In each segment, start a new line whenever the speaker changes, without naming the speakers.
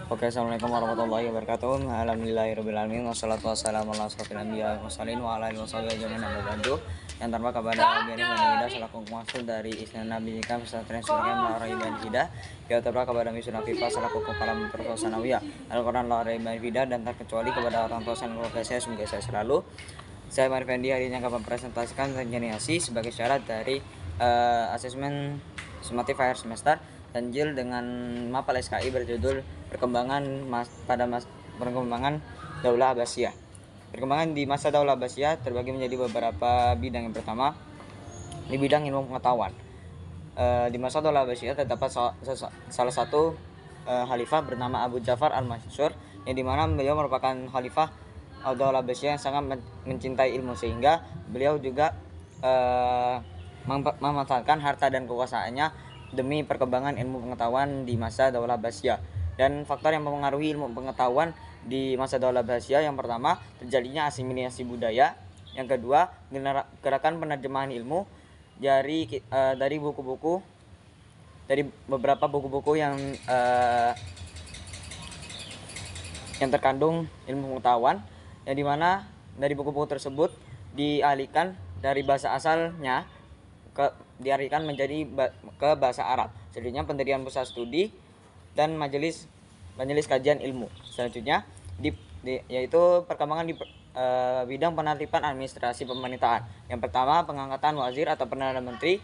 Oke, assalamualaikum warahmatullahi wabarakatuh. Alhamdulillahirobbilalamin. Wassalatu wassalamu ala asrofil anbiya wa mursalin wa ala alihi washabihi ajmain amma ba'du. Yang tanpa kepada Biani Manida selaku maksud dari Isna Nabi Jika Pesantren Surga Melalui Ibn Hidah. Yang terba kepada Misuna Fifa selaku kepala Menteri Sanawiyah Al-Quran Melalui Ibn Hidah, dan tak kecuali kepada orang tua dan keluarga saya, semoga saya selalu. Saya Marifendi hari ini akan mempresentasikan regenerasi sebagai syarat dari asesmen summative akhir semester Ganjil dengan mapel SKI berjudul perkembangan Daulah Abbasiyah. Perkembangan di masa Daulah Abbasiyah terbagi menjadi beberapa bidang. Yang pertama di bidang ilmu pengetahuan. Di masa Daulah Abbasiyah terdapat salah satu khalifah bernama Abu Ja'far al-Mansur, yang dimana beliau merupakan khalifah Daulah Abbasiyah yang sangat mencintai ilmu, sehingga beliau juga memanfaatkan harta dan kekuasaannya demi perkembangan ilmu pengetahuan di masa Daulah Abbasiyah. Dan faktor yang mempengaruhi ilmu pengetahuan di masa Daulah Abbasiyah, yang pertama terjadinya asimilasi budaya, yang kedua gerakan penerjemahan ilmu dari buku-buku, dari beberapa buku-buku yang terkandung ilmu pengetahuan, yang dimana dari buku-buku tersebut dialihkan dari bahasa asalnya dialihkan menjadi ke bahasa Arab. Selanjutnya pendirian pusat studi dan majelis kajian ilmu. Selanjutnya yaitu perkembangan di bidang penertiban administrasi pemerintahan. Yang pertama pengangkatan wazir atau perdana menteri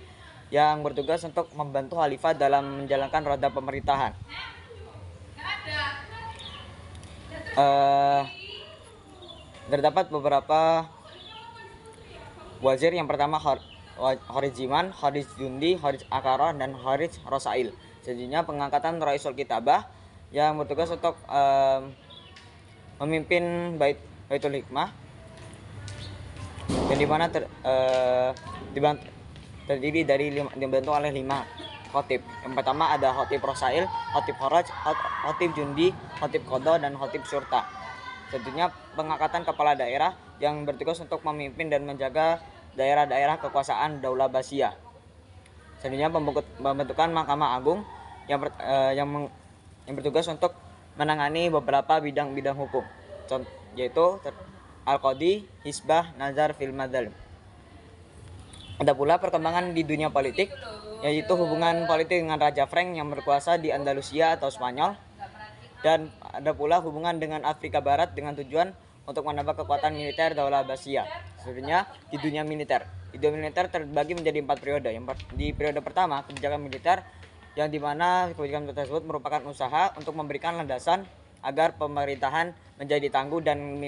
yang bertugas untuk membantu khalifah dalam menjalankan roda pemerintahan. Terdapat beberapa wazir. Yang pertama Kharij Jiman, Kharij Jundi, Kharij Akaroh, dan Kharij Rosail. Selanjutnya pengangkatan Raisul Kitabah yang bertugas untuk memimpin Baitul Hikmah, yang dimana terdiri dari dibantu oleh 5 khotib. Yang pertama ada khotib Rosail, khotib Kharaj, khotib Jundi, khotib Qadha, dan khotib Syurta. Selanjutnya pengangkatan kepala daerah yang bertugas untuk memimpin dan menjaga daerah-daerah kekuasaan Daulah Abbasiyah. Selanjutnya pembentukan Mahkamah Agung yang bertugas untuk menangani beberapa bidang-bidang hukum, yaitu Al-Qadi, Hisbah, Nazar, fil Madzalim. Ada pula perkembangan di dunia politik, yaitu hubungan politik dengan Raja Frank yang berkuasa di Andalusia atau Spanyol, dan ada pula hubungan dengan Afrika Barat dengan tujuan untuk menambah kekuatan militer Daulah Abbasiyah. Selanjutnya di dunia militer. Dunia militer terbagi menjadi 4 periode. Di periode pertama kebijakan militer, yang dimana kebijakan tersebut merupakan usaha untuk memberikan landasan agar pemerintahan menjadi tangguh dan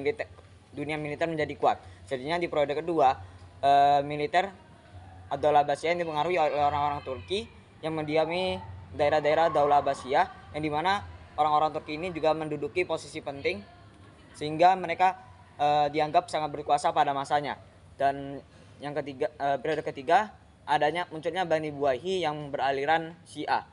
dunia militer menjadi kuat. Selanjutnya di periode kedua, militer Daulah Abbasiyah yang dipengaruhi oleh orang-orang Turki yang mendiami daerah-daerah Daulah Abbasiyah, yang dimana orang-orang Turki ini juga menduduki posisi penting sehingga mereka dianggap sangat berkuasa pada masanya. Dan yang ketiga, periode ketiga munculnya Bani Buwayhi yang beraliran Syiah.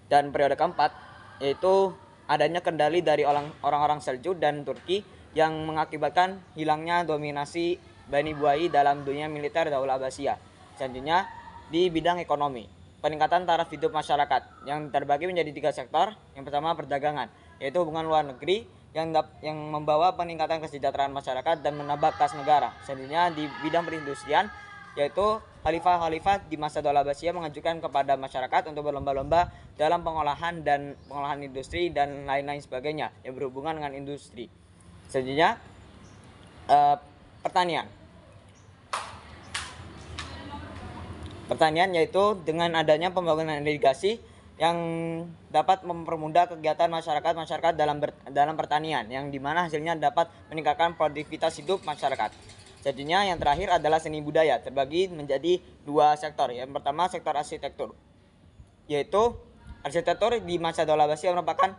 Dan periode keempat yaitu adanya kendali dari orang-orang Seljuk dan Turki yang mengakibatkan hilangnya dominasi Bani Buwayhi dalam dunia militer Daulah Abbasiyah. Selanjutnya di bidang ekonomi, peningkatan taraf hidup masyarakat yang terbagi menjadi 3 sektor. Yang pertama perdagangan, yaitu hubungan luar negeri yang membawa peningkatan kesejahteraan masyarakat dan menambah kas negara. Selanjutnya di bidang perindustrian, yaitu khalifah-khalifah di masa Daulah Abbasiyah mengajukan kepada masyarakat untuk berlomba-lomba dalam pengolahan industri dan lain-lain sebagainya yang berhubungan dengan industri. Selanjutnya pertanian, yaitu dengan adanya pembangunan irigasi yang dapat mempermudah kegiatan masyarakat dalam pertanian, yang dimana hasilnya dapat meningkatkan produktivitas hidup masyarakat. Selanjutnya yang terakhir adalah seni budaya, terbagi menjadi 2 sektor. Yang pertama sektor arsitektur, yaitu arsitektur di masa Daulah Abbasiyah merupakan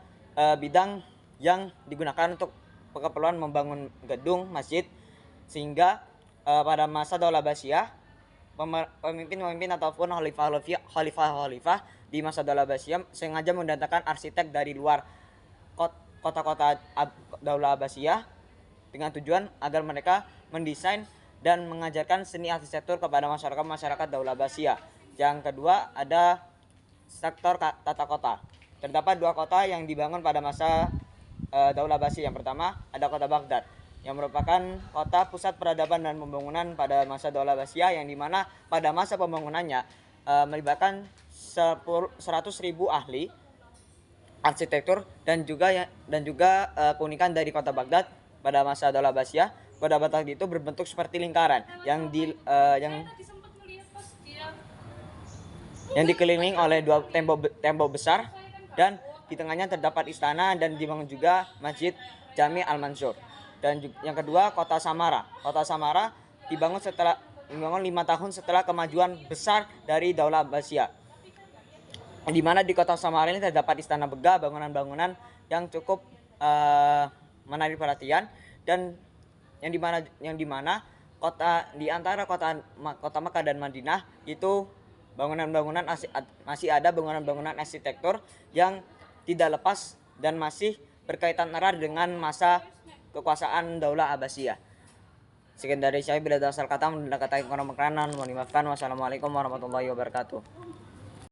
bidang yang digunakan untuk keperluan membangun gedung, masjid, sehingga pada masa Daulah Abbasiyah pemimpin ataupun khalifah di masa Daulah Abbasiyah sengaja mendatangkan arsitek dari luar kota-kota Daulah Abbasiyah dengan tujuan agar mereka mendesain dan mengajarkan seni arsitektur kepada masyarakat Daulah Abbasiyah. Yang kedua ada sektor tata kota. terdapat dua kota yang dibangun pada masa Daulah Abbasiyah. Yang pertama ada kota Baghdad yang merupakan kota pusat peradaban dan pembangunan pada masa Daulah Abbasiyah, yang dimana pada masa pembangunannya melibatkan 100.000 ahli arsitektur dan juga keunikan dari kota Baghdad pada masa Daulah Abbasiyah. Kota Baghdad itu berbentuk seperti lingkaran yang dikelilingi oleh dua tembok besar, dan di tengahnya terdapat istana, dan dibangun juga Masjid Jami Al-Mansur. Dan yang kedua kota Samara. Kota Samara dibangun 5 tahun setelah kemajuan besar dari Daulah Abbasiyah, di mana di kota Samara ini terdapat istana megah, bangunan-bangunan yang cukup menarik perhatian, dan yang dimana kota di antara kota Makkah dan Madinah itu masih ada bangunan-bangunan arsitektur yang tidak lepas dan masih berkaitan erat dengan masa kekuasaan Daulah Abbasiyah. Sekian dari saya, bila ada salah kata mohon dimaafkan. Wassalamualaikum warahmatullahi wabarakatuh.